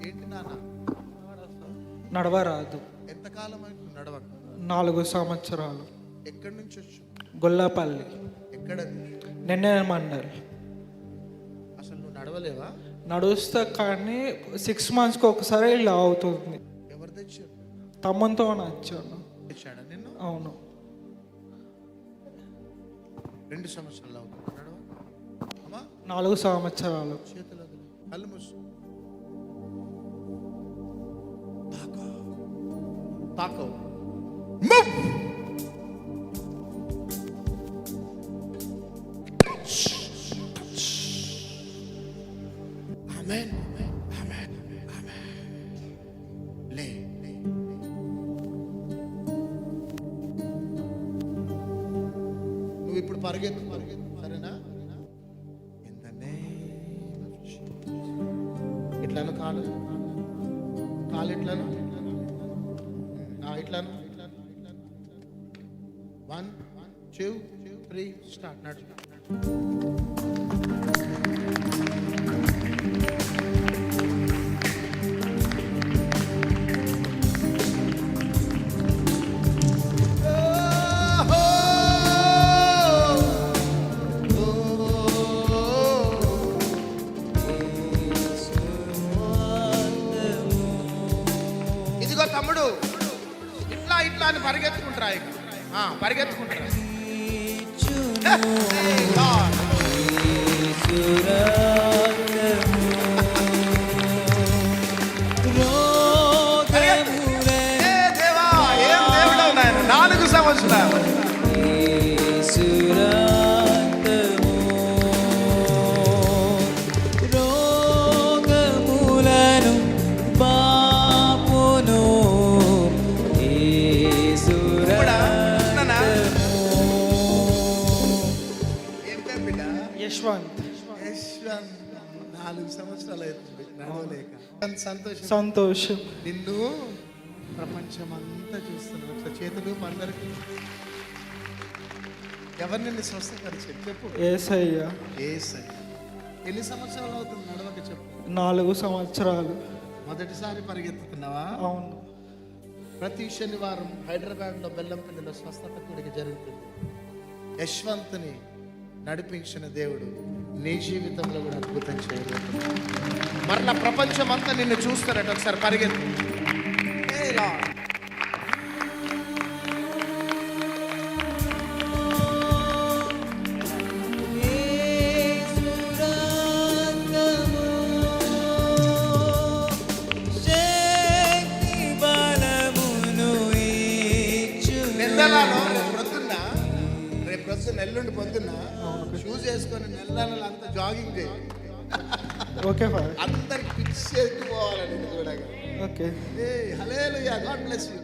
ఏంటి నాన్న నడవరాదు. ఎంతకాలం అయింది నడవక? 4 సంవత్సరాలు. ఎక్కడి నుంచి వచ్చు? గొల్లపల్లి, ఎక్కడది? నిన్నే మండల్. అసలు నువ్వు నడవలేవా? నడుస్తా కానీ 6 monthsకి ఒకసారి ఇలా అవుతుంది. ఎవరు తెచ్చారు? తమ్ముతో వచ్చాను. తెచ్చాడా నిన్ను? అవును. 2 సంవత్సరాలు అవుతుంది నడవ. అమ్మా 4 సంవత్సరాలు. చేతులు వదిలి కళ్ళు మూసు. తాకో మూవ్. ఆమేన్ ఆమేన్ ఆమేన్. లే లే. నువ్వు ఇప్పుడు పరిగెత్తు సరేనా? In the name of Jesus. ఇట్లాను కాలు ఇట్లాను ఇట్లాను 1 2 3 స్టార్ట్. నడు. ఇదిగో తమ్ముడు, ఇట్లా అని పరిగెత్తుకుంటారా? పరిగెత్తుకుంటారా? దేవా, ఏం దేవుడు నాయన. 4 సంవత్సరాలు యశ్వంత్. 4 సంవత్సరాలు అవుతుంది నడవలేక. సంతోషం. నిన్ను ప్రపంచం అంతా చూస్తున్నారు. అట్లా చేతులు అందరికి. ఎవరు నిన్ను స్వస్థపరిచారు చెప్పు? యేసయ్య. యేసయ్య. ఎన్ని సంవత్సరాలు అవుతుంది నడవక చెప్పు? 4 సంవత్సరాలు. మొదటిసారి పరిగెత్తుతున్నావా? అవును. ప్రతి శనివారం హైదరాబాద్లో బెల్లంపల్లిలో స్వస్థత కూడిక జరుగుతుంది. యశ్వంత్ని నడిపించిన దేవుడు నీ జీవితంలో కూడా అద్భుతం చేయబోతున్నాడు. మరలా ప్రపంచం అంతా నిన్ను చూస్తారట. ఒకసారి పరిగెత్తు. నెల్లుండి పొద్దున్న షూస్ వేసుకొని నెలలో అంతా జాగింగ్ చేయి. ఓకే అందరికి పిచ్చి ఎక్కుపోవాలని చూడగా. Okay. Hallelujah. God bless you.